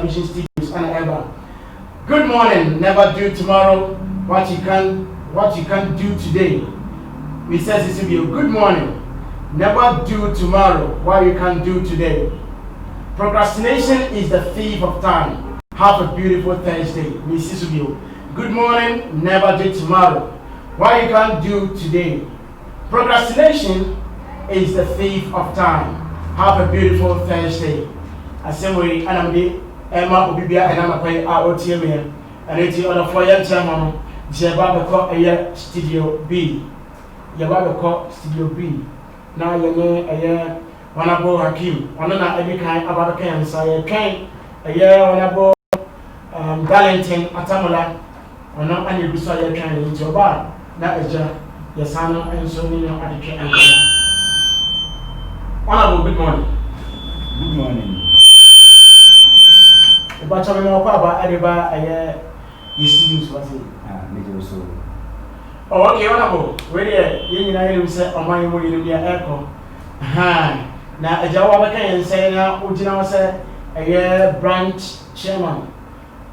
Television Studios and ever. Good morning. Never do tomorrow what you can do today. We says this will be a good morning. Never do tomorrow what you can do today. Procrastination is the thief of time. Have a beautiful Thursday. Mrs. Will. Good morning. Never do tomorrow what you can do today. Procrastination is the thief of time. Have a beautiful Thursday. Assembly, and I'm the Emma Obibia and I'm a pay out here. And it's the other 4 years, Jabba Studio B. Yabba Studio B. Now you're a Honorable Hakim. On every kind about a can, so you can a year Honorable Darlington Atamola. Or not any beside your kind into a bar. That is your son and so many at the train. Honorable, good morning. Good morning. The bachelor of Papa Adiba, you students was it? Major so. Oh, okay, honorable. Where you know, say, on my way to be an echo. Now, a Jawaka and say, now, Ujina said, a year branch chairman.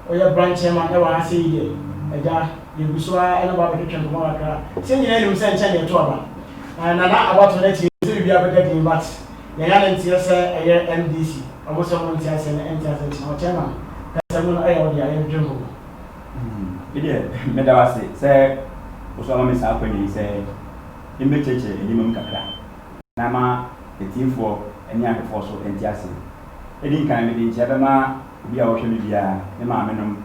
Or your branch chairman, ever I see you. A jar, you Busua, and about the kitchen tomorrow. Send your name, send China to and I'm not about to let you be able to get in, but the young say a year MDC. I was someone tells an entity or chairman. That's a good idea. I am Jumbo. Medawasi, say, Osama Miss Alpini, say, in the church, in the Mumkaka. Nama, the team for any other force of Entiasi. It didn't kind of be Chabama, be our Shemibia, the Mamma,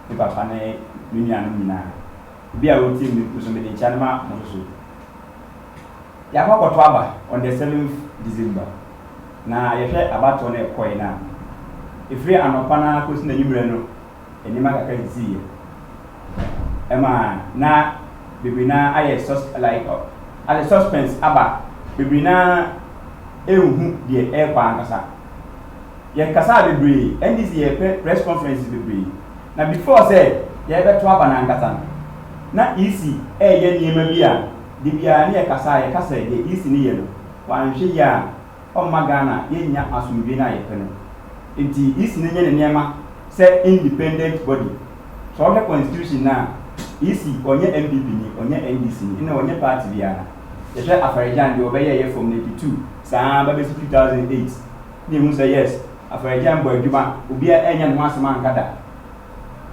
the Papane, Union, be our team with some of the Chanama, Mosu. Yamako Twaba on the 7th December. Now, you heard about on a coin now. If we are not Pana, who's in the Numerano, and you might see Emma, now, Bibina, I like at the suspense, Abba, Bibina, the air Pancasa. Yet Casa Bibri, and this year press conference is Bibri. Now, before I said, you ever Twaba and Angatan. Not easy, yen Yemabia. Dibia near Casa, Casa, the East in Yellow. One she ya, oh Magana, Yenya Asumina Yepen. It is in the Nema, say independent body. So our constitution now, easy on your MPP, on your NDC, in your party. The Shah Afarijan, the Obey from 92, Sam 2008. They say yes, Afarijan boy, Juma, Ubia, and Massaman Kata.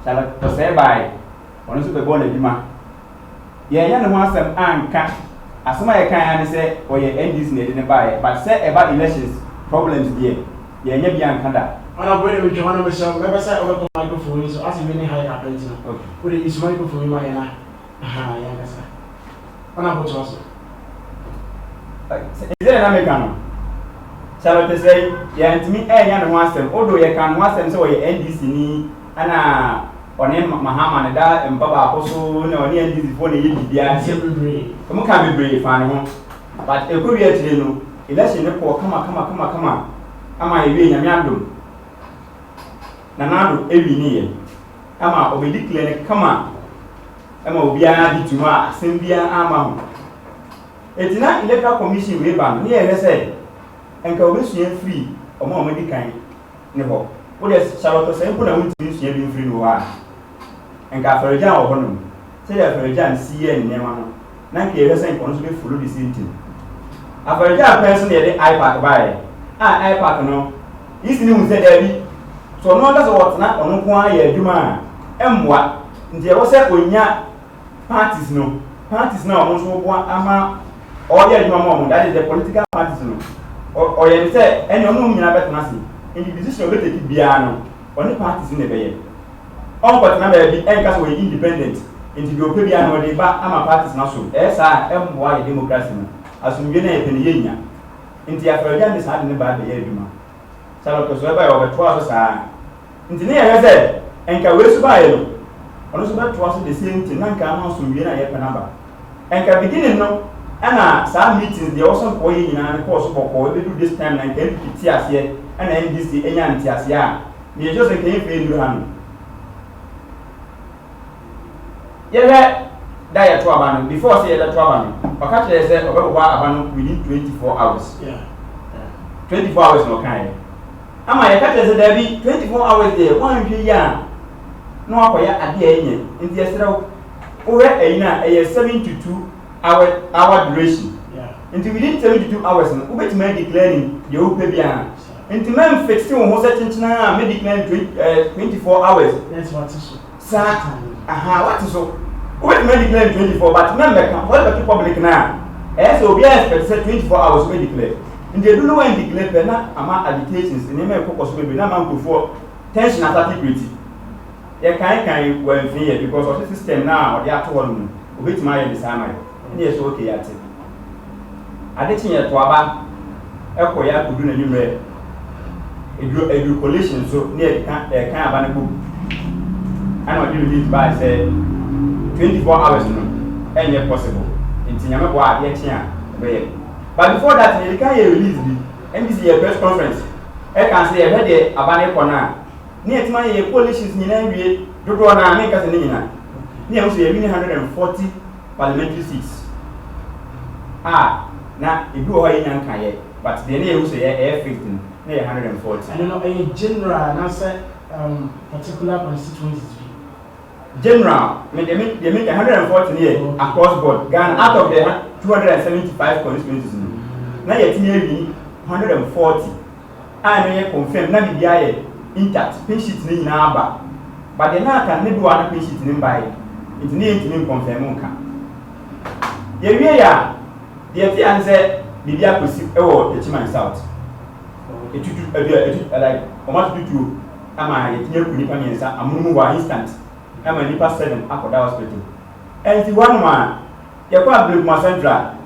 Shall I say by one super born a Juma? Yeah, wants some cat. As my can say, or your NDC didn't buy, but say about elections problems there. Yeah, be Kanda. I'm not going to join myself. Never say over the microphone, so as you really high happens. Put it is microphone in my eye. Aha, yes, sir. I'm not going to is there an American? Shall I say, yeah, to me, and wants them, although you can want them so your NDC and on him, Mahama, and that, and Baba also, no, near this before the year. Come can be brave, and but a good year to know. Election report, come on. Am I being a yandum? Nanado, every near. Am I obedi clinic, come on. Am I be a Tuma, Sylvia Amam. It's not electoral commission ribbon, near I said, and commission free or more medical. No, what is Charlotte saying? Put a winter being free no one. And Cafarijan or Bonum. Say that Farijan see and Yamano. Nanky has sent constantly full of the same thing. A Farijan person near the iPad by. iPad no. This news said Debbie. So no that's what's not on one Juma. What? There was a Unya parties no. Parties now also one ama or the mom that is the political parties no. Or you say any no mean about nothing. In the position of the piano, only parties in the bay. On but number be anchors were independent. Into the piano they back ama parties now so. SRMY democracy. As we get a Yenya. Into your friend is having about the Eduma. Charlotte by over 12 hours. Into near I said, and can we survive? On about twice the same thing, none can also be a number. And can begin no. And some meetings, they also call in and course for we do this time and can be tears here and then this the Enyan tears here. They just came for you. Yeah, die at Twabano before say that Twabano. Or catch they said about Abano within 24 hours. Yeah. 24 hours no kind. ama yɛ ka tɛ sɛ dabi 24 hours deɛ wanhwɛ yi a na wakɔyɛ adeɛ ɛnyɛ nti yɛsrɛ wo wohwɛ ɛyi na ɛyɛ 7 to 2 hour duration nti within 72 hours no wobɛtumi declaring deɛ wopɛ biara nti mɛm fixe wo ho sɛ kyenkyena a mɛ declaring 24 hours saa wate so wobɛtumi declaring 24 but mɛm bɛka wɔde bɛto public na ɛyɛ sɛ obiara expect sɛ 24 hours wobɛ declare nti edu no wɔn declare pɛ na ama agitations nneɛma ɛkɔkɔ so bebree na ama nkurɔfoɔ tension atati kreti yɛ kan wɔn mfin yɛ because ɔte system na ɔde ato hɔ no mu obetumi ayɛ de saa ama yɛ ne yɛ so okay ate adekyin yɛ to aba ɛkɔ yɛ akudu n'anim rɛ edu collation so ne yɛ kan aba ne ko ɛna ɔde release by sɛ 24 hours no ɛnyɛ possible nti nyame bɔ adeɛ kyen a ɛbɛyɛ but before that ne kan yɛ release bi NBC yɛ press conference ɛka sɛ yɛhwɛ deɛ aba ne kɔ na ne yɛ tuma yɛ coalitions nyinaa wie dodoɔ na ne nkasa ne nyinaa ne yɛ nso yɛ win 140 parliamentary seats na ebi wɔ hɔ yɛ nyanka yɛ but deɛ ne yɛ nso yɛ ɛyɛ 15 ne yɛ 140 ɛno no ɛyɛ general na sɛ particular constituencies general me 140 ne yɛ across board Ghana out of the 275 constituencies na yɛ tini ewi 140 a no yɛ confirm na bibi ayɛ intact pin sheet ne nyinaa aba but the na aka ne do ana pin sheet ne mbae nti ne yɛ ntimi confirm nka yɛ wie ya deɛ ti an sɛ bibi akosi ɛwɔ Techiman South etutu like ɔma tutu ama yɛ tinya ku nipa mmiɛnsa amumu wa instant ama nipa 7 akɔda hospital ɛnti wɔn ma yɛkɔ Ablekuma Central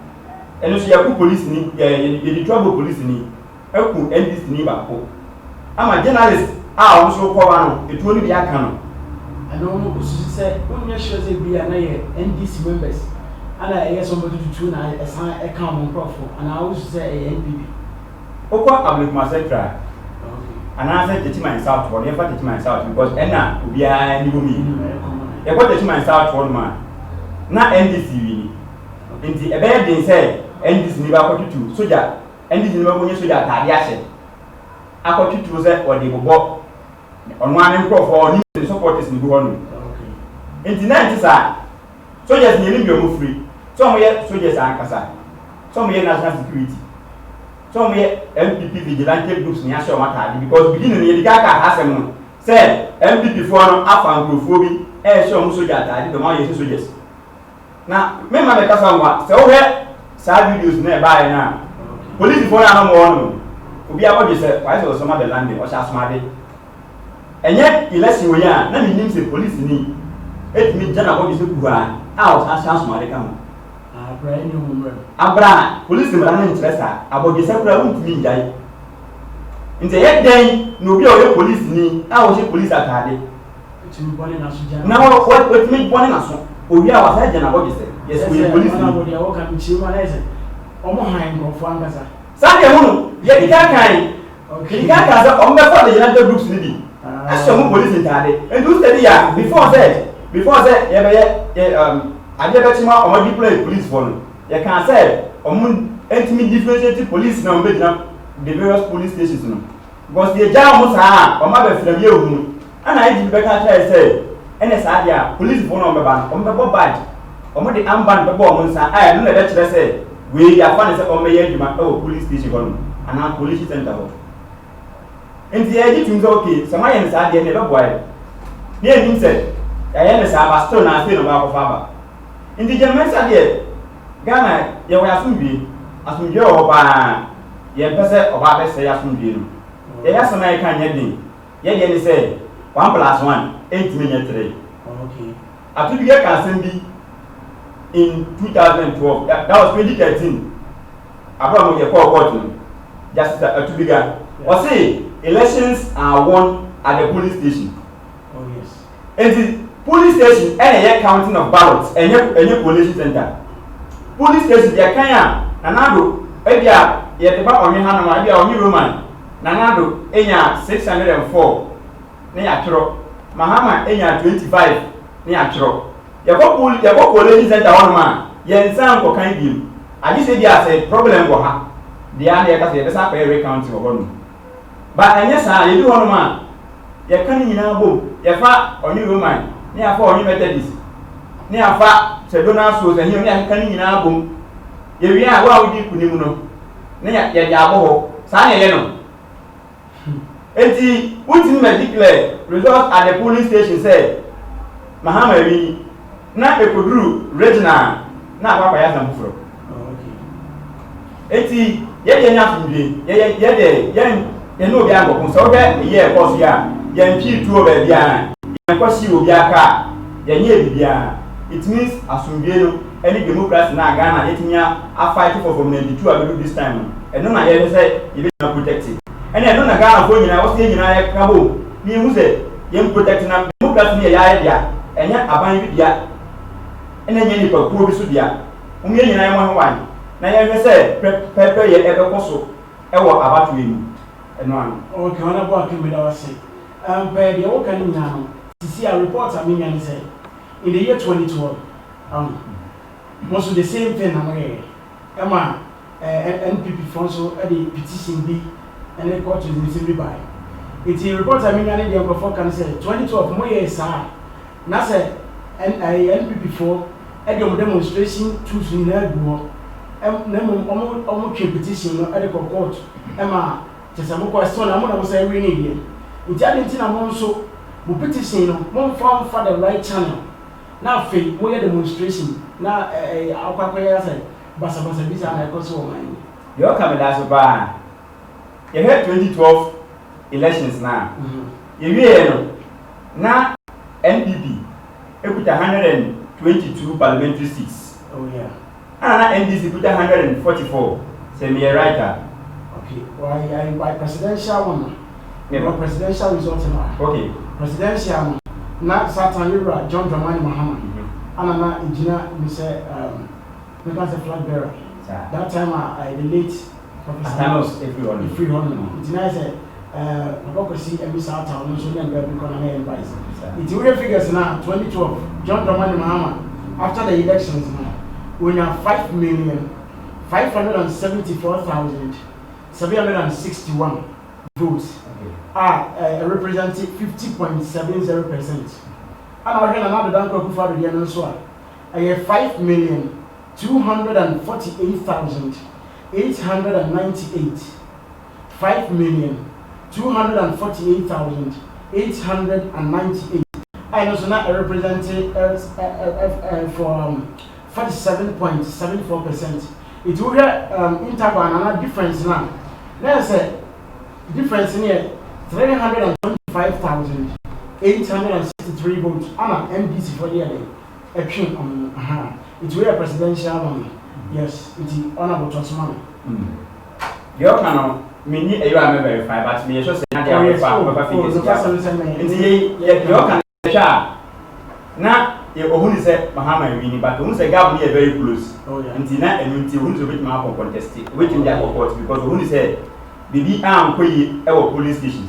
ɛno so yɛkɔ police ni yɛdi trouble police ni ɛku NDC ni baako ama journalist a wɔn so kɔ ba no etuo ni bi aka no ɛno wɔn kusi sɛ wɔn nyɛ sure sɛ bi a na yɛ NDC members ana ɛyɛ sɛ wɔn tutu na ɛsan ɛka wɔn nkorɔfo ana wɔn so sɛ ɛyɛ NPP okɔ Ablekuma Central anaasɛ Techiman South wɔn yɛfa Techiman South because ɛna obiara ni wɔn yi yɛkɔ Techiman South wɔn ma na NDC wi ni nti ɛbɛyɛ den sɛ NDC ni ba akɔtutu soja NDC ni ba kɔnyɛ soja ataade ahyɛ akɔtutu sɛ ɔde bɔbɔ ɔno ane nkorɔfoɔ ɔne ne supporters ni gu hɔ no nti na nti saa soldiers ni ɛni bi ɔmo firi sɛ ɔmo yɛ soldiers ankasa sɛ ɔmo yɛ national security sɛ ɔmo yɛ MPP vigilante groups ni ahyɛ ɔmo ataade because beginning ni yɛde kaka asɛm no sɛ MPP foɔ no afa nkurɔfoɔ bi ɛhyɛ ɔmo soja ataade dɔm ayɛ sɛ soldiers na mema bɛka fa nwa sɛ wohwɛ saa videos na ɛbaeɛ na police foɔ na no mo no obi abɔdwe sɛ wayɛ sɛ ɔsɔma the land ɔhyɛ asomade ɛnyɛ election wɔ a na menim sɛ police ni ɛtumi gya na bɔdwe sɛ kuhaa a ɔhyɛ asomade ka ho abra police mmara no nkyerɛ saa abɔdwe sɛ kora wontumi ngyae nti ɛyɛ dɛn na obi a ɔyɛ police ni a ɔhyɛ police ataade na wɔtumi bɔne naso obi a wasa gya na bɔdwe sɛ yes we police ni wɔka nkyerɛ mu anayɛ ɔmo han nkurɔfoɔ ankasa saa deɛ ho no yɛde kan sɛ ɔmo bɛfa de gyina groups ni bi ahyɛ mo police ntaade nti wo sɛ ya before sɛ yɛbɛyɛ adeɛ bɛkyema ɔmo deploy police for no yɛka sɛ ɔmo ntumi differentiate police na ɔmo bɛgyina the various police stations no because yɛgya ɔmo saa a ɔmo abɛfram yɛ ohunu ana ayɛ gyi bɛka kyerɛ sɛ ɛnɛ saa deɛ a police foɔ no ɔmo bɛba no ɔmo bɛbɔ badge ɔmo de armband bɛbɔ ɔmo nsa a ɛno na ɛbɛkyerɛ sɛ wei yɛafa ne sɛ ɔmo bɛyɛ adwuma ɛwɔ police station hɔ no anaa police center hɔ nti yɛgye tum sɛ okay sɛ moayɛ ne saa deɛ ne ɛbɛboa yɛ ne yɛnim sɛ yɛayɛ ne saa ba still na afei na ɔbaakɔfa aba nti gyamɛnsa deɛ Ghana yɛwɔ asomdwie wɔ hɔ paa yɛmpɛ sɛ ɔbaa bɛsɛe asomdwie no yɛyɛ asɛm a yɛka nyɛ den yɛdeɛ ne sɛ 1+1 ɛntumi nyɛ 3 ato bi yɛka asɛm bi in 2012 that was 2013 abraham yɛ call court no justice Atubiga or say elections are won at the police station and the police station ɛna counting of ballots ɛnyɛ collation center police station yɛ kan a nanado ebi a yɛ teba ɔnwe hanom a ebi a ɔnwe roman nanado enya 604 ne yɛatwerɛ mahama enya 25 ne yɛatwerɛ yɛkɔ collation center hɔ nom a yɛnsa nkɔkan biem agye sɛ bi a sɛ problem wɔ ha deɛ a na yɛka sɛ yɛbɛsa akɔyɛ recount wɔ hɔ nom But and yes, I do one man. You can't in a boom. You fat or new woman. Near for new Methodist. Near fat, said Donald Souls, and you can't in a boom. You are well with you, Kununo. Near Yabo, Sanya Yeno. Eti, what in declare result at the police station said, Mahamari, not a Kudru, Regina, not Papa Yasamufro. Eti, yet enough, you know, Bianco, so that year was ya, Yankee to over Bian, Yankosi Obiaka, Yanya. It means Asumbiano, any Democrats in Ghana, Etimia are fighting for from 92 I will do this time. And no, I ever said, you will not protect it. And I don't know Ghana for you, I was saying, I have Cabo, me who said, you protecting them, Democrats near Yaya, and yet I buy with ya. And then you need to go to Sudia. Only I want one. Now I ever said, prepare your ever also, ever about you. Okay, when I walk in with our say, by the old can now see a report. I mean, and say in the year 2012, most of the same thing. I'm here. Emma, NPP funds so the petition B and the court is received by. It's a report. I mean, and the uncle can say 2012 more years, sir. Now say NPP for a demonstration to Zimbabwe. Almost petition at the court. Emma. Some question I'm going to say we need here. It's anything I'm also petition, one form for the right channel. Now, faith, we are demonstration. Now, I'll say, Basa Visa and I also mine. You're coming as a bar. You had 2012 elections now. You hear now, NPP, it put 122 parliamentary seats. Oh, yeah. And NDC put 144. Say me a writer. Why by presidential one? Never presidential result in okay. Presidential not Satan Yura, John Dramani Mahama. And I'm not engineer, Mr. Because the flag bearer. That time I the late Professor everyone. Free honor. It's nice Pocosy and Miss Alta, so then we're going to advice. It's real figures now, 2012. John Dramani Mahama, after the elections now, we have 5,574,761 votes are representing 50.70%. And I heard another Danko Kufa Ridian as well. I have 5,248,898. 5,248,898. I also not represented for 47.74%. It will get interval and another difference now. There's a difference in here 325,863 votes. Anna MDC for the year. A king on it will a presidential one. Yes, it is honorable trust money. Your canoe, me, you are verified, but me, just say, your can now. Who is a Mahama winning, but who is a gap near very close. And Tina and until who's a bit more contested, waiting their report because who is a BB arm our police stations.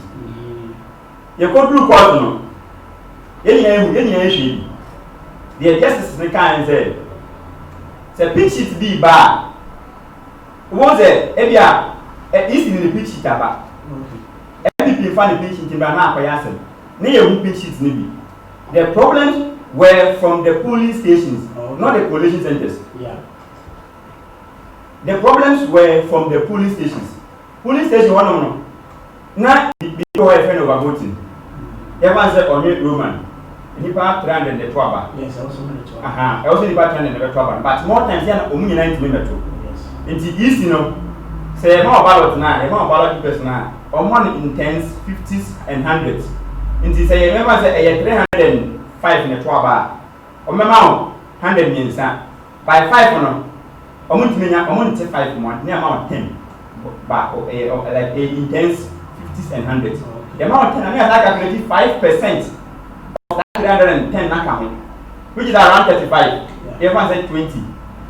You could do quite any issue. The justice in the car and said, it's a pitch it be bad. Was it Ebia at least in the pitch it about? Every find the pitch in Banana for Yassen. Near who pitch it maybe. The problems were from the polling stations, not the collation centers. Yeah. The problems were from the polling stations. Polling station one on not before a friend of voting. Everyone said on it Roman. In part 300 the Twaba. Yes, I also know the Twaba. I also in part 300 the Twaba. But more times than only 90 minutes. Yes. In the east, you know, say more ballot now, more ballot person now, or money in tens, 50s, and hundreds. In the say, remember, say 305 in the Twaba. Or mamma, 100 means by 5 on them. Or want to 5 months, near amount 10. But like intense 50s and 100s. The amount of 10, I mean, I calculated 5% of that 310 account, which is around 35. Everyone said 20.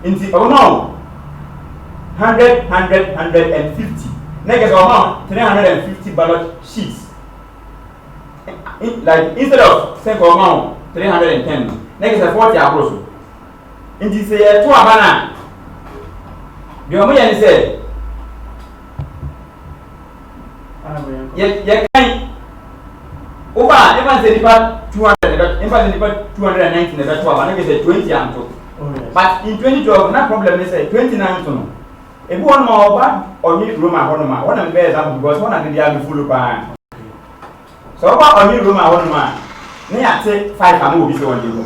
In the oh no, 100, 100, 150. Next amount 350 ballot sheets. Like instead of second amount 310, next is 40 abroad. In this 2 abana. The Omoyan said, ye kan over even say nipa 200 even nipa 290 na beto aba na ke say 20 anto but in 2012 na problem is say 29 to no ebi won ma oba oni Roma ho no ma wona me be example because wona dey am follow pa so oba oni Roma ho no ma na ya take 5 am obi say won dey go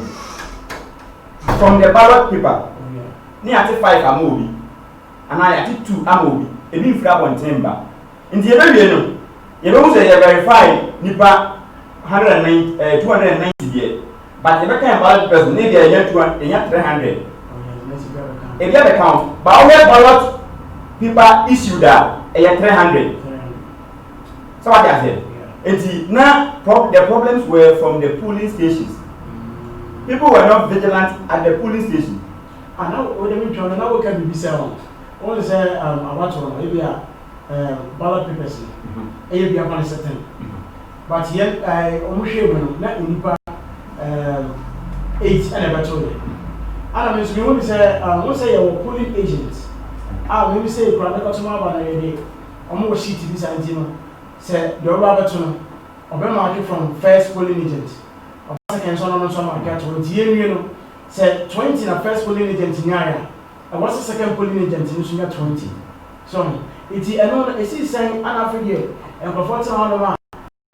from the ballot paper na ya take 5 am obi ana ya take 2 am obi ebi mfira bonten ba nti ye be wie no ye be say ye verify nipa 290 there but the kind ballot person need a year 300 if you have a count but where ballot people issue that a year 300 so what I said and now the problems were from the polling stations. People were not vigilant at the polling station and now what I mean now we can be sell all say about to maybe ballot papers e be upon certain but yet I almost sure na nipa 8 and about to and I mean so we say we say your polling agents we say you can come about na dey almost sheet this and you say the over to no obema from first polling agent second so no so market to die no say 20 na first polling agent nyaya and what's the second polling agent no so 20 so it eno e see saying an afidie and performance how no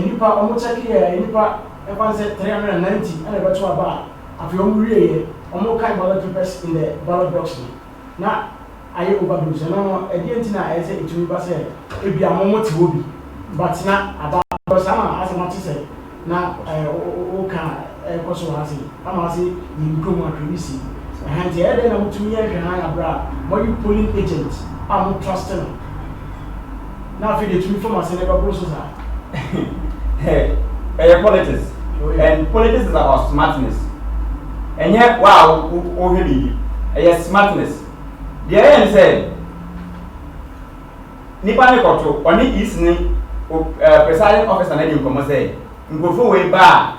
nipa omo check here nipa e fan say 390 and about to aba afi omo wiye omo kai ballot papers in the ballot box na aye overdose no e die ntina e say itumi ba say e bia momo ti obi but na aba sama as much say na o ka e ko so ha say ama say ni nkomo atwisi and the other na mutumi ye hwe na abra mo you polling agent am trust no na fi de tumi from as never process hey politics and politics is about smartness and yet wow o really smartness the end said nipa ne koto oni is ni presiding officer na dey come say ngofo we ba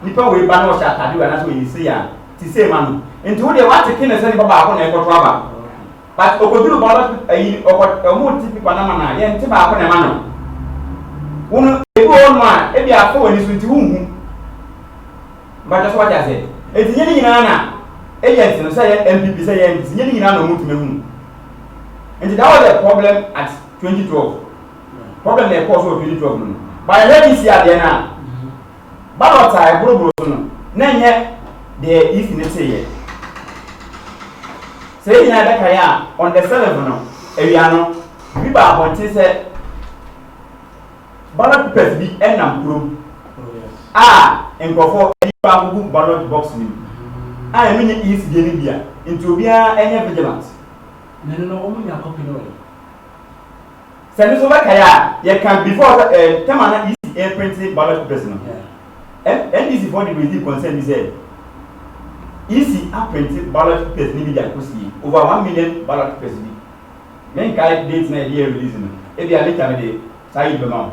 nipa we ba na o sha tade we na so yi say ya ti say man nti wo de what take na say nipa ba ko na e koto aba but okoduru ballot ayi omo tipi pa na mana ye nti ba ko na ma no unu ebi o no a ebi afọ wani so nti hunhu but just what I said etinye ni nyina na agent no say MPP say ye etinye ni nyina na omo tume hu and that was the problem at 2012 problem dey cause of 2012 no by the way see ade na ballot ai bro no na nye the if ne say ye say nyina da kai a on the 7th no ewia no bi ba abonte say ballot papers bi enam krom nkofo nipa gugu ballot box ni emi ni is de ni bia nti obia enye vigilant no omo nya copy no send so back ya you can before time na is printing ballot papers no and this before the receive consent is said easy printing ballot papers ni bi dia kosi over 1 million ballot papers bi men kai date na dia release no e bia later me dey say be ma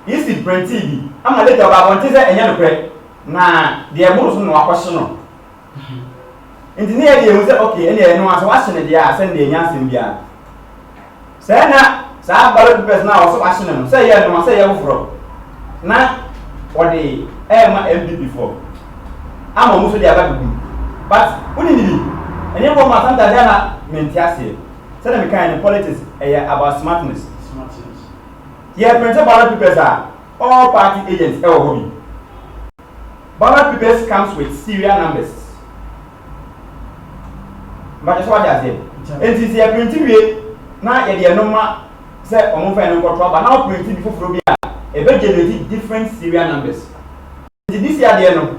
easy printing bi ama later ba won say enye no pre na dia mo so no akwhye no nti ne ya dey say okay ene eno aso wahye ne dia send dey nya asem bia say na sa ballot papers na aso wahye no say ya no say ya wofro na odi ma MPP for ama mo so dia ba gugu but uni ni ene ko ma santa dia na mentiase say na me kind politics about smartness yeah printed ballot papers are all party agents hobby ballot papers comes with serial numbers but that's what I said and this is printing we na ye de normal say omo fa no control but now printing before from bia e be generate different serial numbers this year there no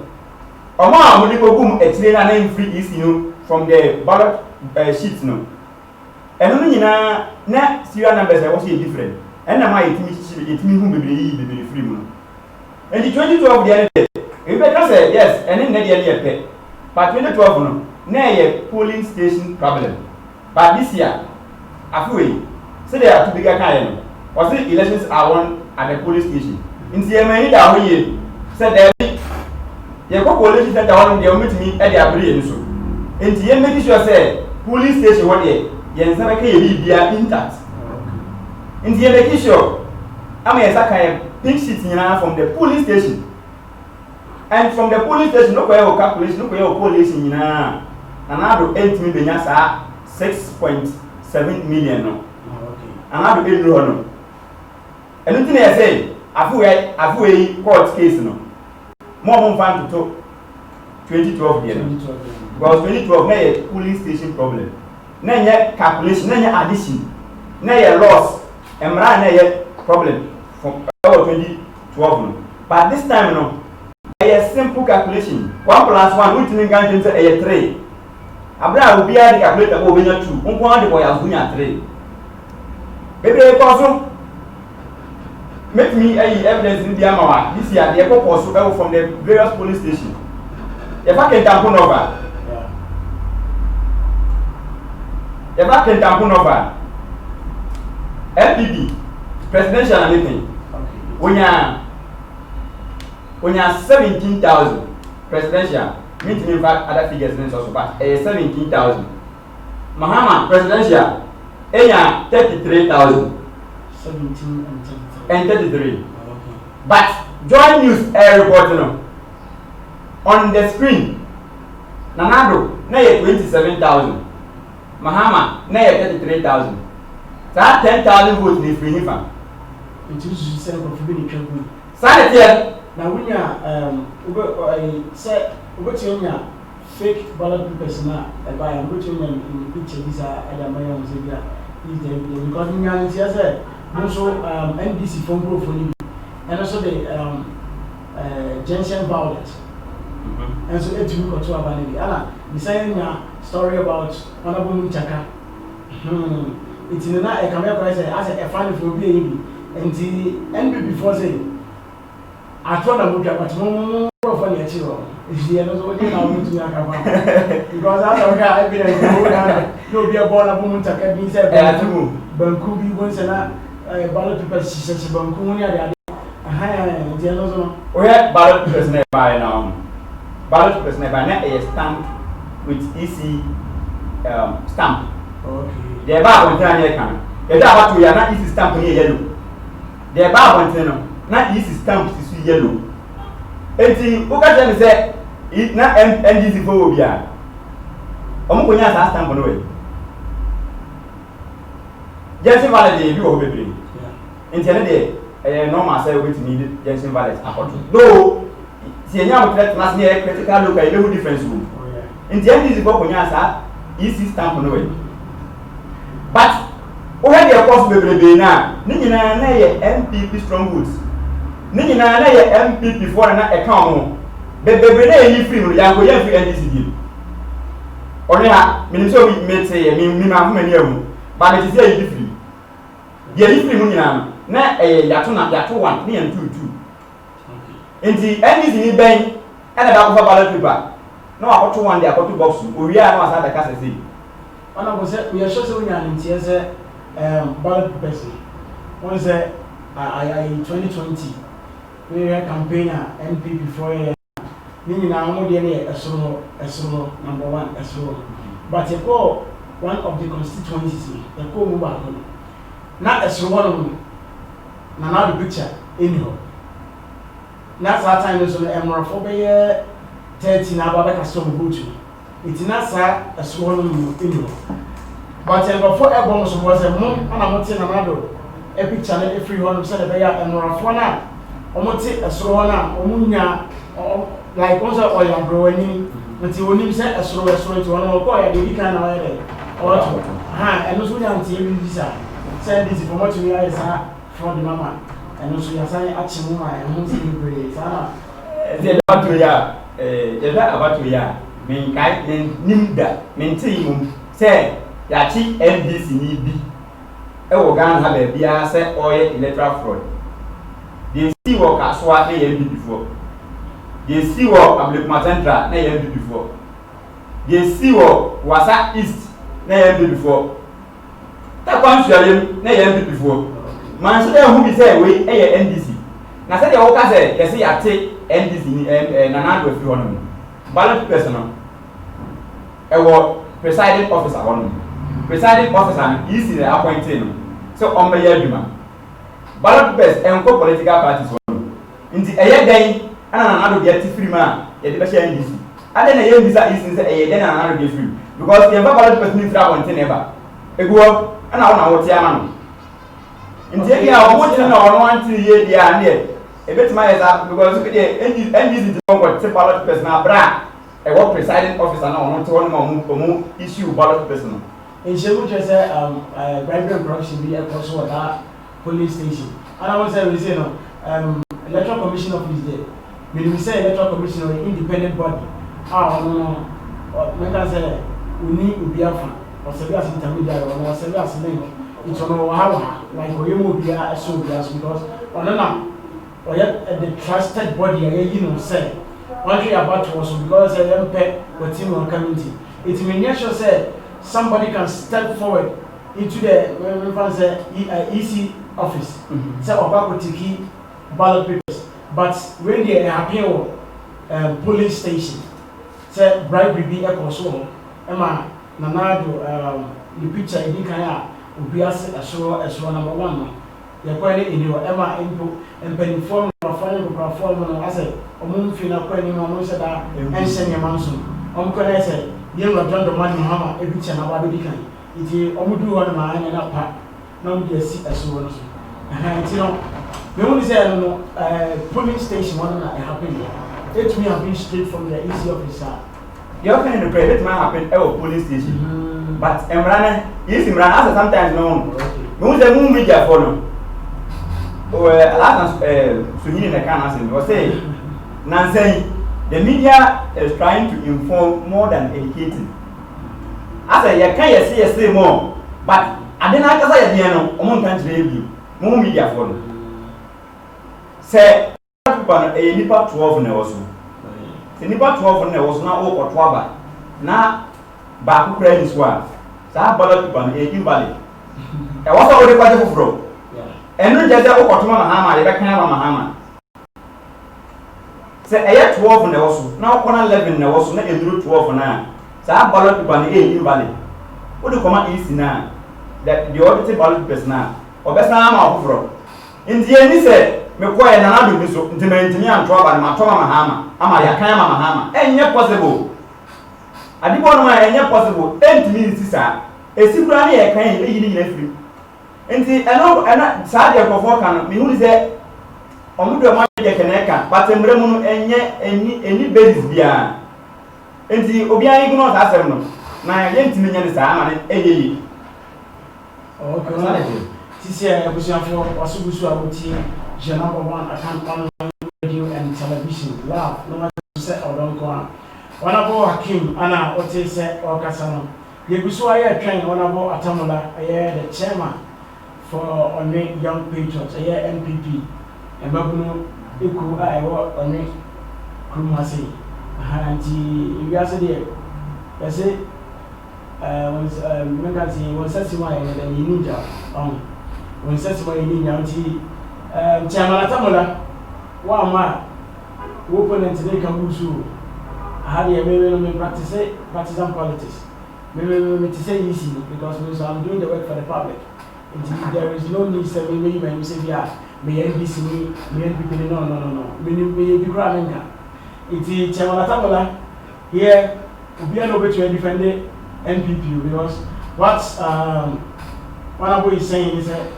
omo amudi kogum etire na na free is from the ballot sheet no eno no nyina na serial numbers was different and na my etimi hu bebere free mu and the 2012 there e be say yes and na there dey pe but 2012 no na ye polling station problem but this year afuwe say there are two bigger kind no or say elections are won at the polling station in the many da ho ye say there ye ko polling center won dey omitimi e dey abere ni so enti ye make sure say polling station what there ye nsa be ka ye bia intact enti ye make sure ama yesa kai pink sheet nyina from the polling station. And from the polling station no kwa calculation no kwa police nyina anado entimi benya saa 6.7 million no. Okay. Anado enro no. Enu ti na say afu we court case no. Mo fan to 2012 there. Because 2012 na a polling station problem. Na nya calculation, na nya addition, na nya loss. Emra na nya problem from 2012 no. But this time no, a simple calculation. 1 plus 1 which means can say 3. Abra obi a dey calculate about obenya 2. Unko an dey boy azunya 3. Bebe ko so make me evidence in the amawa. This year they go from the various police stations. If I can tampo over. If I can tampo over. LPP presidential anything. Okay. When you 17,000 presidential, meaning in fact other figures also, but 17,000. Mahama presidential, 33,000. 17 and 33. Okay. But join news reporting on the screen. Nanado, na 27,000. Mahama, na 33,000. That 10,000 votes ni free nifa. It is said of being trouble. Sanity. Now when you say fake ballot papers na buy and go to in picture these are Adamaya Muzebia is the because in say also NDC phone profile and also the Jensen Violet. And so it took to Abanidi. Anna, the same story about Honorable Munchaka. It's in a camera price as a fan for baby and the NB before saying I told them but more funny at you. Is the end of the day now to because I've been no be a born of Munchaka being said Bankubi once and ballot papers says Bankunia. We have ballot papers nearby now. Ballot papers nearby a stamp with EC stamp. Okay. The bar went down here. The bar we are not easy stamp here yellow. The bar went in, not easy stamp is yellow. And the Ukajan said, it not NDC for Obia. Omukonya stamp on the way. Jensen Valley, you will be bring. In the normal say which needed Jensen Valley. Though, see, now let's near critical look at no difference room. In the NDC for Ponyasa, easy stamp on the way. But already of course baby na nyina na ye MPP strongholds nyina na ye MPP for na account mo baby na ye free no ya go ye free NDC deal oni ha me so we mete ye me ma fu mani ahu ba me tise ye free ye free mo nyina na yato 1 na ye 2 enti NDC ni ben ana ba ko fa ballot paper na wa ko 1 dey akoto box o wi a na wa sa da ka say Honorable said we are sure we are in TS ballot person. One said I 2020 we are campaigner NPP for meaning now more than a solo number 1 a solo. But you call one of the constituencies, the co mobile. Not a solo now the picture anyhow. That's that time is on the Emerald for 30 now about custom boot. It's not a small thing. But before everyone was a moon and I'm not saying another a picture every one of said and Rafana or not a srona or munya or like also or you're growing until when you said a slow to one of the kind of or and also until visa send this from what you guys are from the mama and also you're saying actually and won't see you great. About to ya. Min kai nimda min mum say ya chi NDC ni bi e wo Ghana ha ba bia say oil electoral fraud they see work aswa na ya bi before they see work Ablekuma Central na ya bi before they see work Wasa East na ya bi before ta kwan sualem na ya bi before man so dey who be say we e NDC na say dey wo ka say you see ya take NDC ni Nana do fi hono ballot person presiding officer presiding officer is the appointed so on my yaduma ballot papers and political parties nti eye den ana na do be free man ye de be share NDC ade na ye mbisa is say eye den na na do free because ye ballot papers ni fra won never eguo ana wona wo tia ma no nti e ya wo tia na won wanti ye dia ne e betima ye that because NDC don go take ballot papers na bra e work presiding officer na won to won mo issue ballot papers no in Shebu just say bribery and corruption be across that police station and I was say we say no electoral commission office there when we say electoral commission or independent body no we can say we need Ubiafa or service as intermediary or service as link it's on our like we move here so because or the trusted body you know say one thing about us because them pay what team or community it means sure say somebody can step forward into the EC office say Obako Tiki ballot papers but when they appear police station say bribery be a so Emma Nanado the picture in Kaya Ubias as number one you're quite in your Emma info and penny form or form as a fina quite said that and send your manson say you have done the money Mahama every time about the kind it is almost one man and up part no be a seat as well and you know we only say police station one that happened here it me have been straight from the EC officer you can in the private man happen police station but Emrana is Imran as sometimes known we want the moon media for no last Sunini in the canal was say Nancy the media is trying to inform more than educating. As a you can say more, but I didn't have to say no. Among country more media for them. Say a nipa 12 na also. The nipa 12 na was now over 12. Now back credit is one. So I ballot people a invalid. I was already quite for. And not just over to Mahama, the back Mahama. Say aya 12 na woso na okona 11 na woso na eduru 12 na sa ballot paper na invalid wo de koma is na that the audited ballot paper na obesa ma oforo ndi eni se me ko ya na do so ndi na ntimi anto aba na mato Mahama ama ya kan ama Mahama enye possible adibo no ma enye possible entimi nsisa esikura na ye kan ye yini nyina firi ndi eno sa de ko kan me hu se omudo ma je keneka batemre mu no eni basis bia enti obi an igno sa asem no na ye ntimi nya ni sa ama ne eyeyi okay tisi abusuafo wasugusu aboti jena boban account on radio and television live no ma se odonko wanabo Hakim ana ote se okasa no yegusu aye twen wanabo Atamola aye the chairman for Onne Young Patriots aye NPP embabuno eku ayewo Onne Krumase anti ibiase de yase was sesima and ninja when sesima ninja anti chairman Atamola wa ma opponent they can busu how do you practice partisan politics maybe to say easy because I'm doing the work for the public. There is no need to me when you say yeah me NBC me NPP no me be crying it's Chairman Atamola here we are not going to defend the NPP because what is saying is that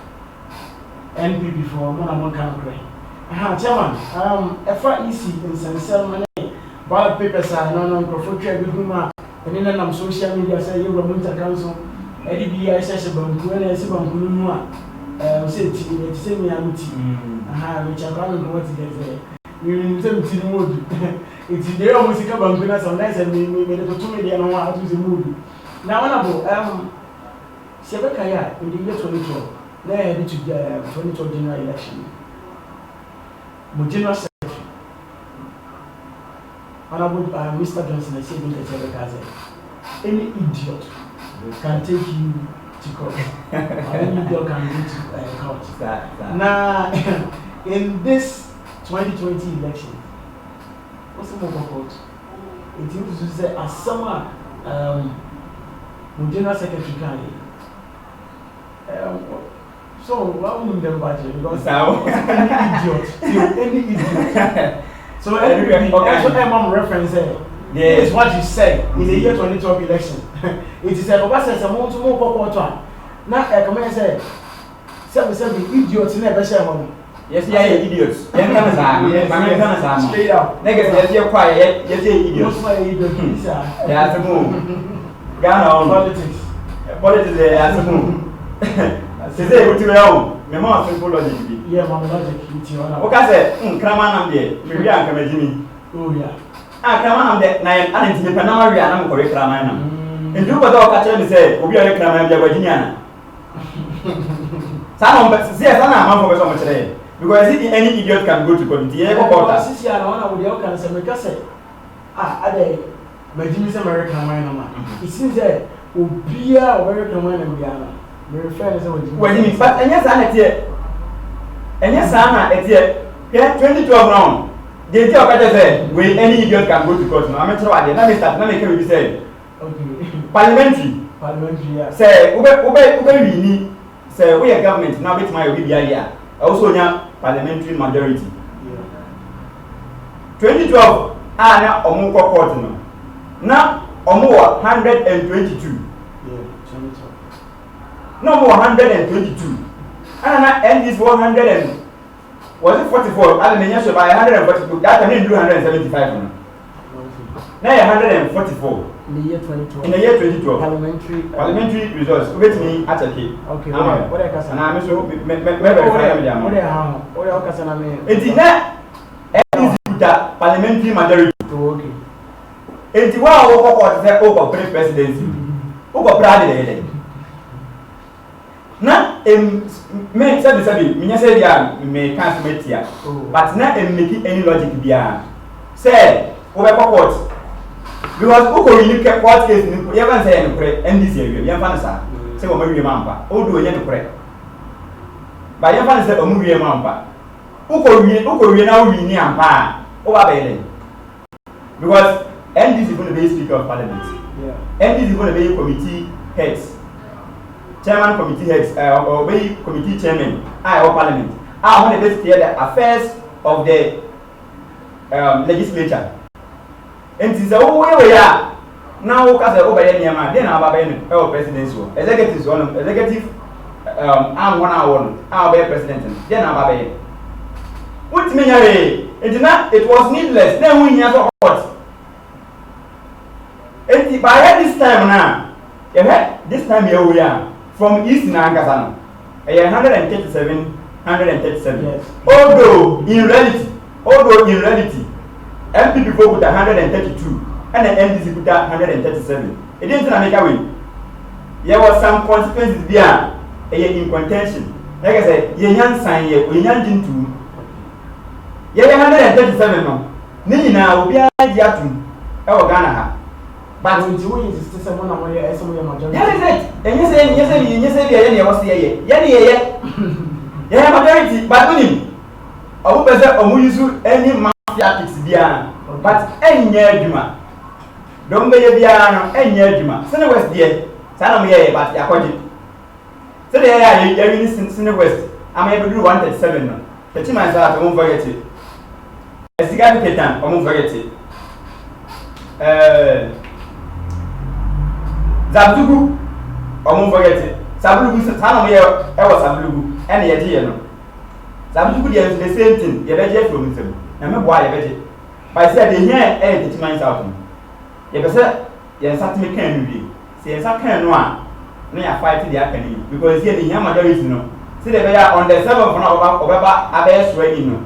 NPP for one kind of crane. Chairman, if easy in some ballot papers are non-profit trade and then I'm social media say you were council. EDB says about when say me which I can't what it is. You say mood. It's there almost a sometimes and we made it to 2 million how to the mood. Now Sebekaya in the year 2012, they headed to the 2012 general election. General Secretary Honorable Mr. Johnson, I say any idiot can take you to court. Any idiot can go to court. Now, in this 2020 election, what's the more court? It used to say as someone General Secretary can So why wouldn't them budget? Because any idiot. So anyway, that's what my mom reference said. This is what you said in the year 2012 election. It is a Obasa said, "More to more quarter." Now I come and say, "Seven idiots in every ceremony." Yes, yeah, idiots. Yes, straight out. Next, yes, you're quiet. Yes, idiots. Most of idiots. Yeah, the move. Ghana on Politics. Politics, as a move. Today, what you know, my mom simple logic. Yeah, mama logic. Okay, say, Kraman, maybe I can imagine. Oh yeah. Kraman, that nine unintended Panama, I'm correct, Kraman. And do what all catch say, we are a Kraman, Virginia. Some of the I'm for so much today. Because any idiot can go to committee. Yeah, this year, I want to work on some because I day, my Jimmy's American man. It seems that Ubia American man and Ghana. Very fair as when you but and yes, Anna, it's yet 2012 round. They tell better say when any idiot can go to court. No, I'm not let me start. Let me come say. Okay. Parliamentary, yeah. say, we need say we are government now with my idea. Also, now parliamentary majority. Yeah. 2012, now Omuko court no. Now Omu 122. Yeah, 2012. No more 122. And now end is 100 and was it 44? I mean, yes, by 142. That I mean 275. Now 144. In the year 2012. In the year 2012. Parliamentary results. Wait me at a key. Okay. What I can say. And I'm so it did not parliamentary majority. Okay. It was over presidency. Over Bradley. Na me sabi me say dia me can smith here but na make any logic bia say we be court because who go really court case ni you can say no correct NDC area you fan say say o ma wie mampa o do onye no correct ba you fan say o mu wie mampa who go wie na wie ni ampa o ba be because NDC is going to be speaker of parliament. NDC is going to be committee heads. Chairman committee heads or be committee chairman or parliament. I want to be the affairs of the legislature. And since we are now because over here then our presidential executive I'm 1 hour I'll be president then our what mean it was needless then we have what and by this time now this time here we are from East Nangasano, 137. Yes. Although in reality, MP before put 132 and the NDC put 137. It didn't make a win. There was some consequences there in contention. Like I said, you can't sign here, we can't do 137 no. Nina will be a Yatu, our Ghana. But when you is still someone away as some majority. Yes, and you say, was the yeah, majority, but when I would use any mafia tactics there, but any Juma. Don't be a piano, any Juma. Send West dear, San but the according. So they are in West. I'm able to do 137. The team I won't forget it. A cigar Ketan, I won't forget it. Zabdugu, I won't forget it. Sablugu is a ton of year, I was Sablugu, and the idea. Zabdugu is the same thing, you better from him. And why I bet it. But I said, the year, the minds out. You better, yes, I can be. Say, I can't one. No, I fight the academy because here the young majority no. See, they are on the 7th of November, Abbas ready no.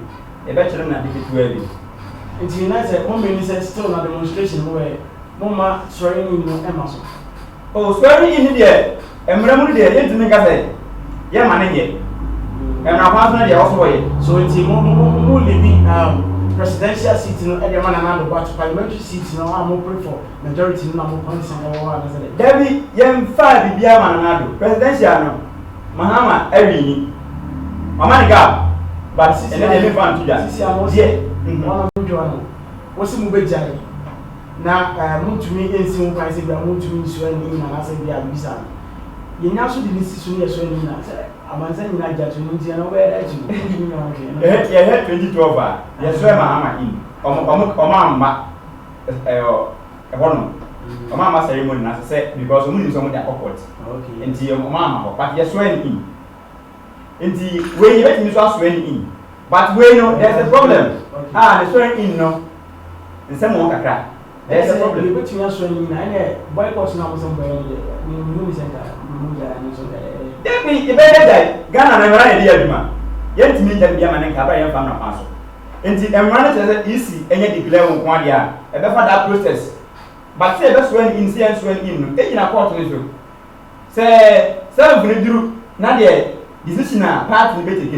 They better not be too heavy. It's United, one minister still a demonstration where Mama swearing in Emerson. Oh, swearing in there, and Ramu there, yet to make us say, yeah, man, yet. And our partner, also way. So it's a more living presidential seat, no, every man and but parliamentary seats, no, I'm open for majority number points and all one. Debbie, young 5 Biaman, presidential, no, Mahama, every Mamma Gap, but and then they live on to that. One of them, what's the movie? Now, I want to meet in some price if I want to meet you and I say, yeah, You now should be listening to your son. I'm saying I got to know where I do. Yeah, 2012. Yes, where Mahama in. Mama, Mama ceremony, as I said, because we need someone that awkward. Okay. And your mama, but yes, when in. And the way you let me just swear in. But we know there's a problem. The swearing in, no. And someone can cry. There's a problem. You put me on swearing in, and boycott now somewhere in the center. The better that Ghana never had a deal. Yet, me that be a man and cover your family also. And the environment is easy and yet declare on one year. And before that process. But say that's when in science when in taking a court issue. Say, some of you, not yet, decision part in the better.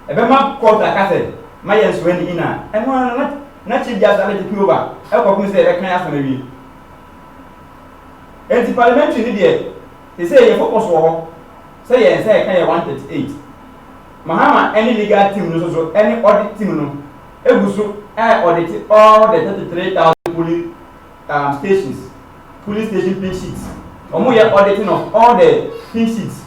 A bema court like I said, my yes when in and one not just a little Cuba. Help me say, I can't maybe. And the parliamentary idiot. They say you focus war. Say yes, I can 138. Mahama, any legal team, no, any audit team, no. Ebusu, I audited all the 33,000 police stations, police station pin sheets. We are auditing of all the pin sheets.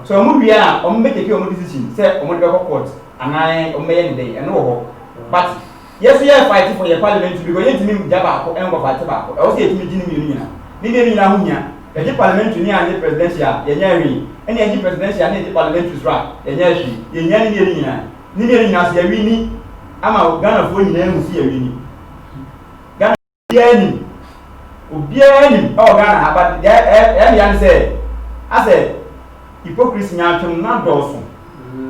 So we are make a decision. Say, court, and I may day and no. But yes, we are fighting for your parliament because you mean Jabba and go fight tobacco. I was getting me. The parliamentary near the presidential, the Yeri, and the presidential and the parliamentary strap, the Yashi, the Yanina, Nina, Siarini, I'm a gun of winning name, Siarini. Ghana, Bianim, oh Ghana, but Yan said, I said, hypocrisy now not Dawson.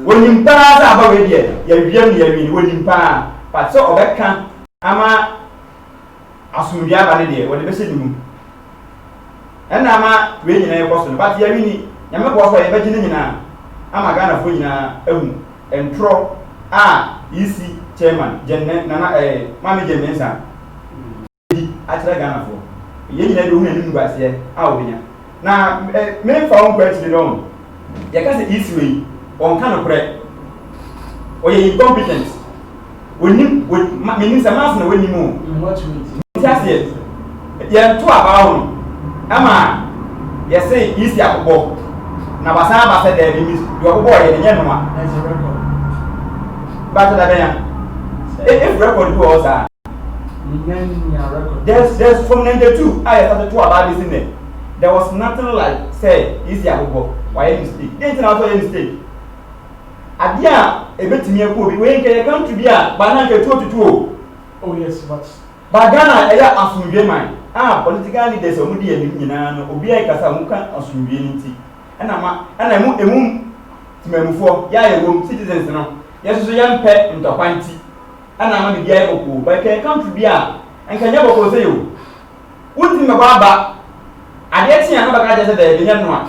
When you pass about it, you're when you pass, but so that can, Ama Asumia Bandia, what the message. And I'm reading a person, but Yamini, Yamapo, Virginia, I'm a Ghana for you and Tro, easy chairman, Nana, Mammy Jensen. Actually, Ghana for you didn't do here. I'll be now. Men found question on. You can't say easy way on kind of bread or you're incompetent. When you would mean some master when you move. What means? That's it. You're 2 hours. Ama you say easy akoko na basama said there be your boy e nye noma as a record but that if record go also record there's from 92 I started to about this in there was nothing like say easy akoko why mistake then also mistake adia e betimi ekwo bi we nke come to be a banana 222 oh yes but Ghana eya asumdwe man political leaders omudi enim nyina no obi ai kasa muka asumdwe nti ana emu timamufo ya yewom citizens no yeso yam pe ntokwanti ana ma bi ai boko ba ke country bia enkanya boko se yo wuti me baba ade tia no baka jese da enya no a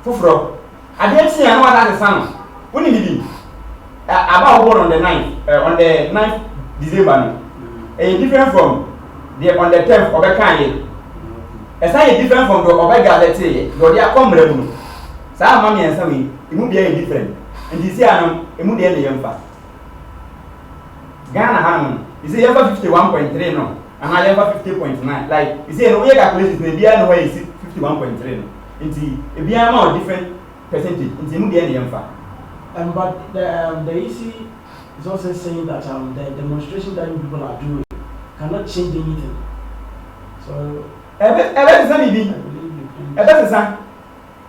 foforo ade tia no ata se no woni bibi about on the 9th December no different from the on the 10th of the kind. As I different from the Omega, let's say, you're the accommodating. Some mammy and Sammy, it would be different. And this year, it would be a young fast. Ghana Hammond, you say, ever 51.3 no, and I ever 50.9. Like, you say, no way calculations may be no way 51.3 no. Into a be a different percentage, into would be a young fast. But the EC is also saying that the demonstration that people are doing cannot change anything. So,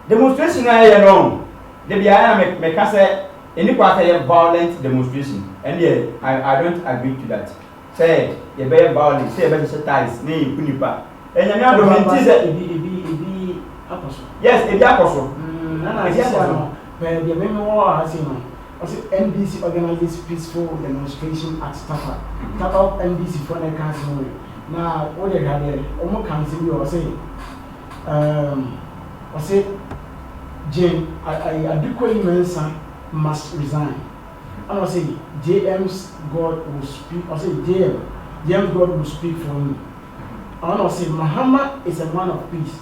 demonstration I alone. The BIA make us say any violent demonstration, and yeah, I don't agree to that. Say you better violent, say better ties, name Punipa, and you know the be apostle. Yes, it be apostle. The memoir has NBC organizes peaceful demonstration at Tapa. Tapa NBC for the council. Now, what they had there, almost council or say, Jane, I do call him must resign. And I say, JM's God will speak. I say, JM's God will speak for me. And I say, Muhammad is a man of peace.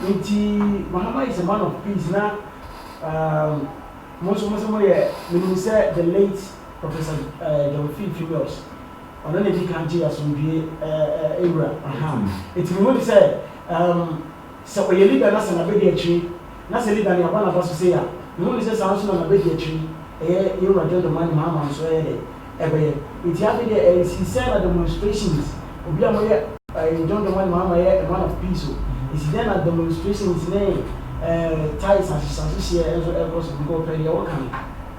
Muhammad is a man of peace now. Most when we say the late Professor John Phil Females, and then they can't do as Abraham. It's when we say, so we leave a national tree, na se leader ni abana ba so say ya no ni say sound so na be di atwi you were doing the money mama so ebe it happened there he said at demonstrations obi amoye John the money mama a man of peace is then at demonstrations name ties as here as go play the work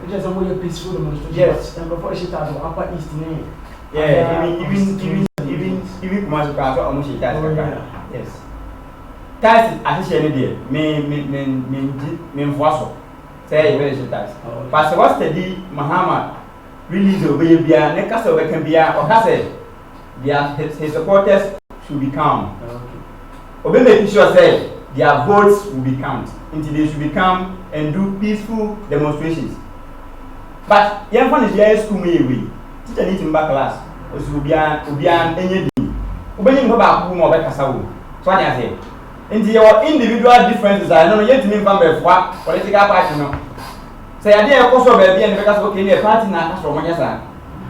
it is a more peaceful demonstration. Yes, and before she started upper east name. Yeah, even Kumasu Kaso almost she ties. Yes. Ties as she any me Mfuaso. Say where she ties. But what's the Mahama release the baby and Nekaso can be or Kase his supporters should be calm. Okay. Obe making sure say their votes will be counted until they should become and do peaceful demonstrations. But young fun is here school me away. Teacher need to back class. Obian any day. Obeying go back home or back casawo. So I say. Into your individual differences, I don't know yet to mean from what political party no. Say I did also baby and because okay, a party na from Manyasa.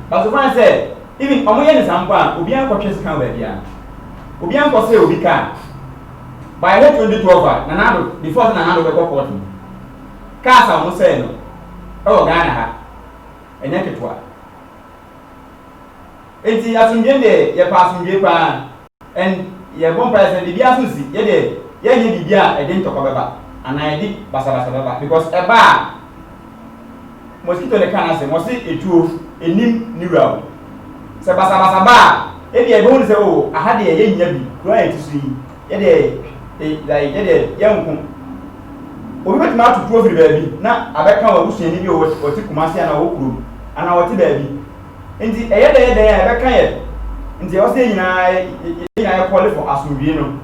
But so far say, even Omoyen is Ampa, Obian purchase can be here. Obian for say Obi can. By 2012, Nanado, before Nanado were courting. Casa almost say no. Oh, Ghana. And yet it was. It's the Asunjende, your passing paper, and your bomb president, the Biasusi, ye did, I didn't talk about, and I did Basabasa because a bar mosquito the cancer, must see a truth, a new Sabasa bar. If you are going to say, oh, I had a young yabi, trying to see, young. We went out to prove the baby. Now, I bet come to see any of what took Kumasi and our room, and our baby. In the air, I bet can. In the Australian, I call it for Asumino.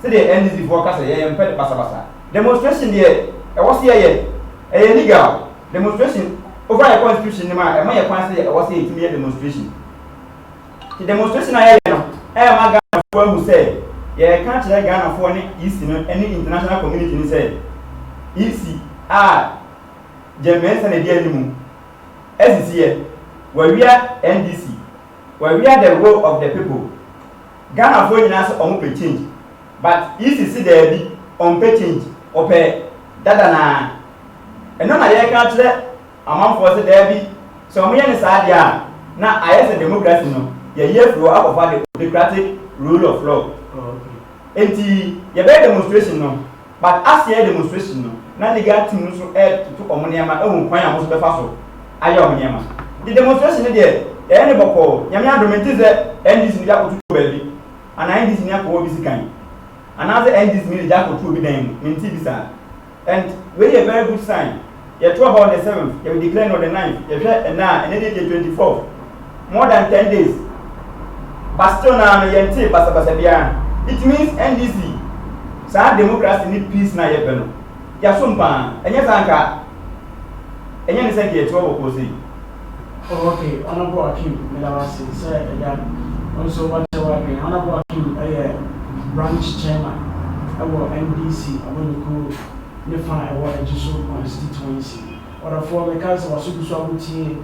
Say the end is the forecast, I am Pet Basabasa. Demonstration there, I was here, a legal demonstration over a constitution. I may say I was here to be a demonstration. The demonstration I am a guy who said, yeah, can't let Ghana for any international community said. Easy, Germans and the enemy. As is here, where we are NDC, where we are the role of the people. Ghana for us on pay change, but easy see there be on pay change or pay that and none I can't let a man for there be so many sad now I as a democracy no, year flow up of the democratic rule of law. And the demonstration no. But as the demonstration, no, now the guy team also add to Omoniama, oh, why I was the fossil. I am the demonstration there, any boko, Yamia Domentiz, and this in Yaku baby, and I this in Yaku is kind. Another end is near Yaku to be named in Tibisa. And very a very good sign. You're 12 on the 7th, you will declare on the 9th, you share and now, and then the 24th. More than 10 days. Bastona and Yenti, Basabasabia. It means NDC. Sa democracy need peace na yebeno ya sompa enye sanka enye ne sake eto boko say okay honorable Akim Melawasi say ya also what we honorable Akim branch chairman our NDC aboniku ne fa our Ejiso constituency or for because was so abuti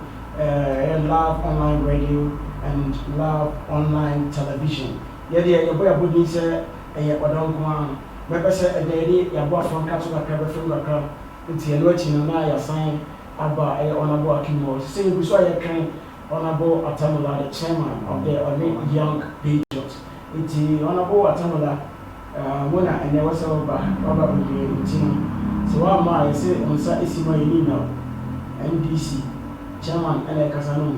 Love Online Radio and Love Online Television ye boy abodi say odonko Maybe say a day, your boy from Catsuka Cabin from the crowd, it's a watching and I assign about a honorable Akimo. Say, we saw a train honorable Atamula, the chairman of the Young Patriots. It's the honorable Atamula, Mona, and there was over Robert. So, I say, on Satisima email, NDC, chairman, and a Casano.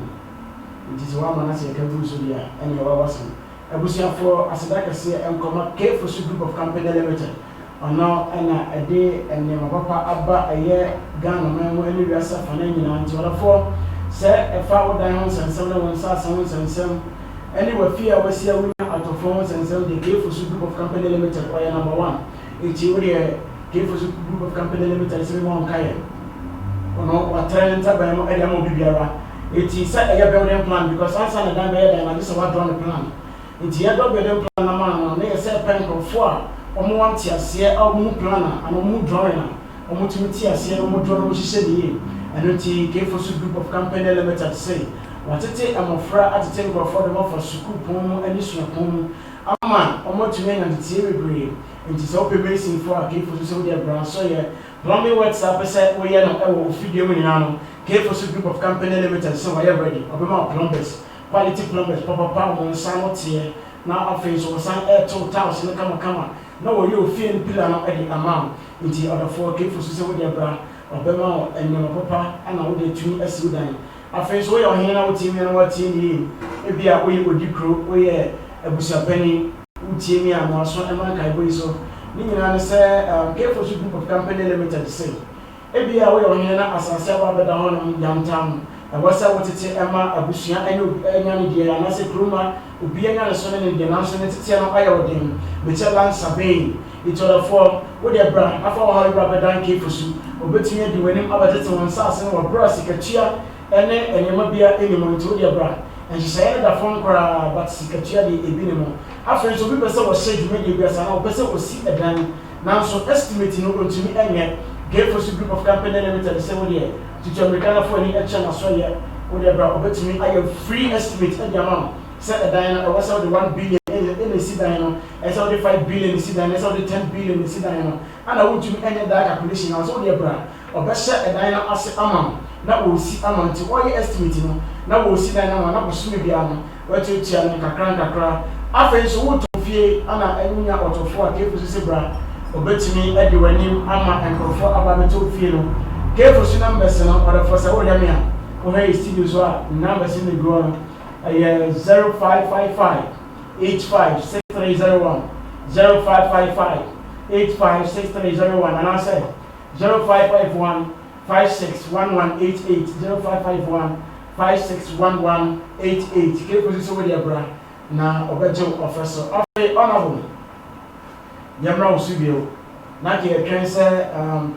It is one man as a Kabusulia, and your wasn't. Abusia for Asadaka say and come K for group of company limited. Or now and a day and never papa abba a year Ghana man when we are suffering and for say a foul diamonds and 7 sounds and some anyway fear was here women out of phones and sell the K for group of company limited or number 1. It's really K for group of company limited is one Kaya. Or no, what talent by Edamo Bibiara. It is a building plan because I saw a damn bed and I just want to run the plan. It's yet not better plan a man, and they say pen of 4 or more tia, or more planner, and more drawing, or more tia, or more drawing, she said, and it gave us a group of company limited say, what it is, I'm afraid at the table for them for school, poem, and issue of poem, a man, or more to men and the theory grade, nti sɛ wopɛ mason fo a kefo so sɛ wode abra so yɛ plumbing works a pɛ sɛ woyɛ no ɛwɔ ofidie mu nyinaa no kefo so group of company limited sɛ wɔyɛ ready ɔbɛma plumbers quality plumbers papa wɔn nsa no teɛ na afei so wɔsan ɛto tiles no kamakama na wɔyɛ ofie no pillar no ɛde ama wo nti ɔdɔfoɔ kefo so sɛ wode abra ɔbɛma ɛnneɛma papa ana wode tumi asi wo dan afei so woyɛ ɔhene na wotie mi na wotie ne yie ebi a woyɛ odi kuro woyɛ abusuapani wotie mi a na so ɛma nkaebɔ yi so ne nyinaa ne sɛ kefo so group of company limited say ebi a woyɛ ɔhene na asase a wabɛda hɔ nom yamtam ɛwɔ sɛ wotete ɛma abusua ɛnya ne deɛ anaasɛ kuroma obi ɛnya ne so ne deɛ nanso ne teteɛ no ayɛ wɔ den mekyɛ lansabɛn itɔdɔfoɔ wode bra afa wɔ ha bra bɛdan kefo so obɛtumi adi w'anim abɛtete wɔn nsase no wɔ bra sikatua ɛne nneɛma bia anim nti wode bra nhyehyɛeɛ no da fam koraa but sikatua de ebi ne mu afei nso obi pɛ sɛ wɔhyɛ dwumadie bi asa na wɔpɛ sɛ wɔsi ɛdan nanso estimate no ɔntumi ɛnyɛ kefo so group of company limited sɛ wodeɛ tutu amerikanafoɔ ani ɛkyɛ n'asɔyɛ wode bra ɔbɛtumi ayɛ free estimate ɛde ama no sɛ ɛdan no ɛwɔ sɛ wode 1 billion ɛna esi dan no ɛsɛ wode 5 billion esi dan no ɛsɛ wode 10 billion esi dan no ana wotumi ɛnyɛ daa calculation na sɛ wode bra ɔbɛhyɛ ɛdan no ase ama na wɔsi ama nti wɔyɛ estimate no na wɔsi dan no ama na bosome bia no wɔatuatua no nkakra afei nso wotɔ fie ana ɛnya ɔtɔfoɔ a kefo so sɛ bra ɔbɛtumi ɛde w'anim ama nkurɔfoɔ aba bɛtɔ fie no kefo so numbers no ɔdɔfoɔ sɛ woyɛ me a wohɛ yɛ studio so a numbers no gu no ɛyɛ 0555 856301 0555 856301 anaasɛ 0551 561188 0551 561188 kefo so sɛ wode abra na ɔbɛgye ɔfɛ so afei honorable yɛmmra wo so bio na ke yɛtwɛn sɛ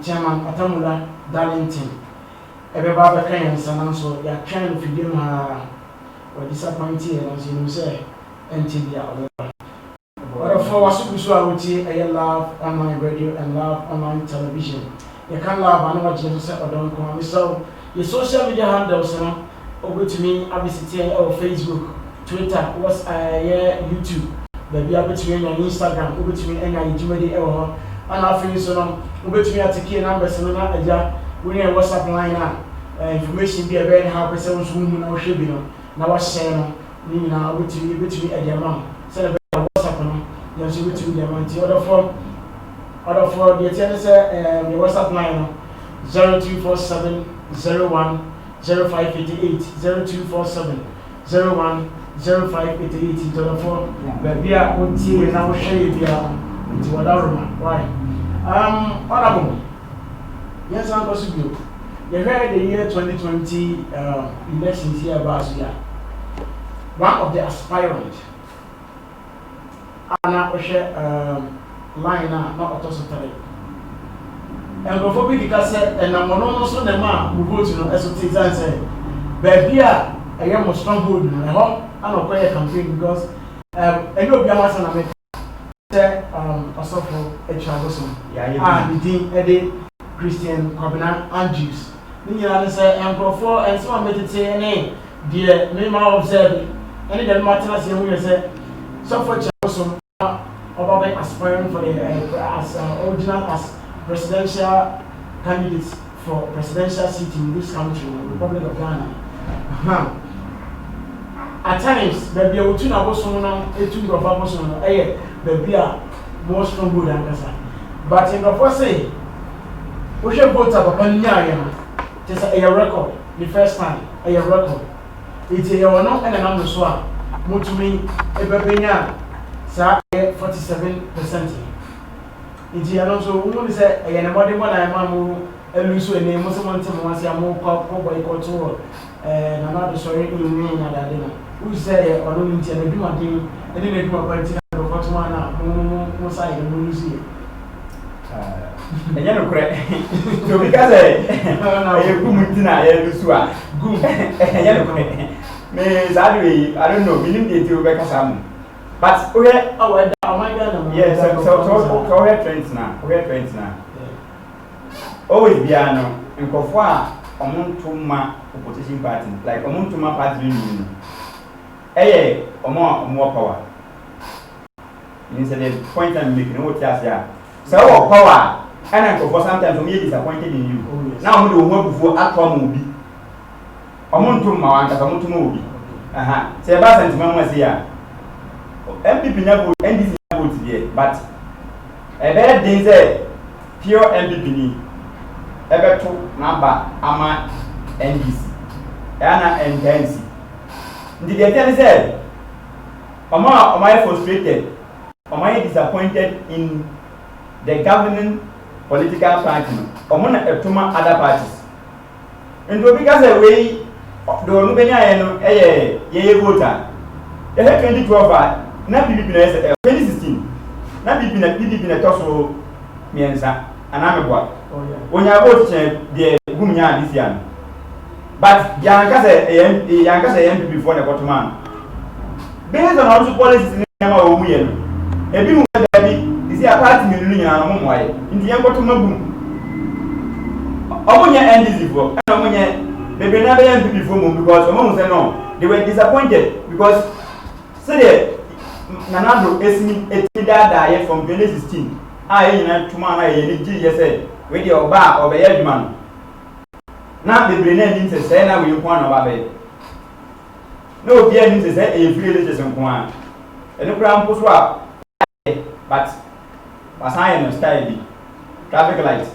chairman atamula darlington ɛbɛba bɛka yɛn nsa nanso yɛatwɛn no fidie mu haa ɔdisappointe yɛ nanso yɛnim sɛ ɛnte bi a ɔbɛba ɔdɔfoɔ waso gu so a wotie ɛyɛ love online radio and love online television yɛka love ano wagyina so sɛ ɔdɔ nko a mesɛ yɛ social media handles no wobɛtumi abɛsitie ɛwɔ facebook twitter YouTube baabi abɛtumi anya Instagram wobɛtumi anya yɛdwumadi ɛwɔ hɔ ana afei nso no wobɛtumi ateke numbers no na agya wone WhatsApp line a information bi a ɛbɛyɛ ne ha wopɛ sɛ wo nso wohu na wohwɛ bi no na wahyɛ no ne nyinaa wobɛtumi adi ama wo sɛdeɛ bɛyɛ WhatsApp no yɛnso wobɛtumi di ama nti ɔdɔfoɔ deɛ tiɛ ne sɛ yɛ WhatsApp line no 0247 01 0588 0247 01 0588 tɔlɔfo baabi a wotie na wohwɛ yɛ bia nti wɔdaroma why honorable yɛn san kɔ so bio yɛhwɛ the year 2020 elections here about so ya one of the aspirant ana wohwɛ line a na ɔtɔ so tare nkurɔfoɔ bi keka sɛ ɛnamɔno no so ne ma mo vote no ɛso te sane sɛ baabi a ɛyɛ mo stronghold no ɛhɔ ana ɔkɔyɛ campaign because ɛnyɛ obi ama sɛ na meka sɛ ɔsɔfo atwa abosom a ne din ɛde Christian Kwabena Andrews ne nyinaa ne sɛ nkurɔfoɔ ɛnsɛm a mɛtete ne deɛ mema observe ɛne deɛ mema tena seɛ mu yɛ sɛ sɔfo atwa abosom ɔba bɛ aspiring for the original as presidential candidate for presidential seat in this country, Republic of Ghana. At times, baby, I would tune up also now, a two of our person, baby, more strong good than Kasa. But in the first say, we should vote up upon Nyayama. Just a record, the first time, a record. It's a no and another swap. More to me, a baby, 47%. Nti ya no so wo ni se e na mode mo na ma mo elusu ene mo se mo ntem mo se mo ko boy ko to na na do sorry ni na da de na wo se e ono ni nti na dwuma den ene na dwuma pa nti na do ko to na mo sai e mo lusu enye no kure so because e gum nti na e lusu a gum enye no kure me zadwe I don't know minim de ti obeka samu but okay oh my god yes so we trends now always be ano nkofo a omontuma opposition party like omontuma party ni eye omo power Instead the point I'm making what you say. So power and for sometimes we are disappointed in you. Oh, yes. Now we don't want before at home be. Omuntu mawanga kamuntu mubi. Aha. Say ba sentiment was here. MPP na vote NDC na vote there but e be dey say pure MPP ni e be to number ama NDC. Ana NDC. Ndi dey tell say Oma frustrated. Oma disappointed in the governing political party. Oma na etuma other parties. And to because way the Rubenia and ye voter. The 2012 na PDP na 2016. Na PDP na toso miensa anamebwa. Oh yeah. When you vote the gumnya this year. But yanka say MPP before the bottom. Based on how policies in the Omuyen, a bit more daddy is a party in the Amway, in the Yanko to Magum. Omunya NDC for Omunya, they will never end before because Omo said no, they were disappointed because say Nanado estimate that from 2016. I in tomorrow, I say, with your bar or the Edman. Now the brain is say, now we want about it. No, dear, this is a free religion. And the ground push up, but as I am style, traffic lights.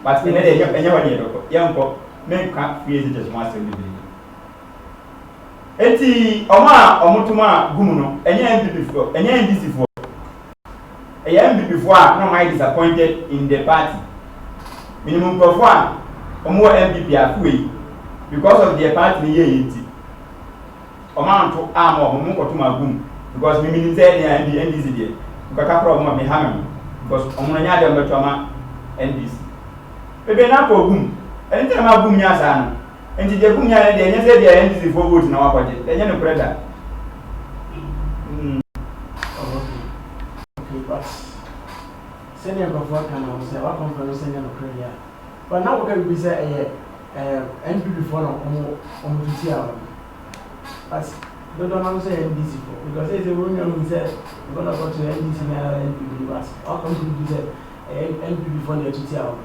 But in a young pop, men can't create it as master in the day. Eti Oma Omutuma Gumuno, a young before, a young DC for a young before, no, my disappointed in the party. Minimum of one or more MPP are free because of their party year. Amount to arm or Muko to my boom because we mean and the NDC there. Because I problem me hammer because Omania de Betoma NDC. Maybe not for boom. Anytime I boom Yasan and the Gumya, they said they are NDC for votes in our budget. They are no credit. Okay, but senior before can I say, what conference senior credit? But now we can be say MPP before on the as they don't know say NDC for because they women who said we're gonna go to NDC and NPP but how come you say NPP for the 2 hours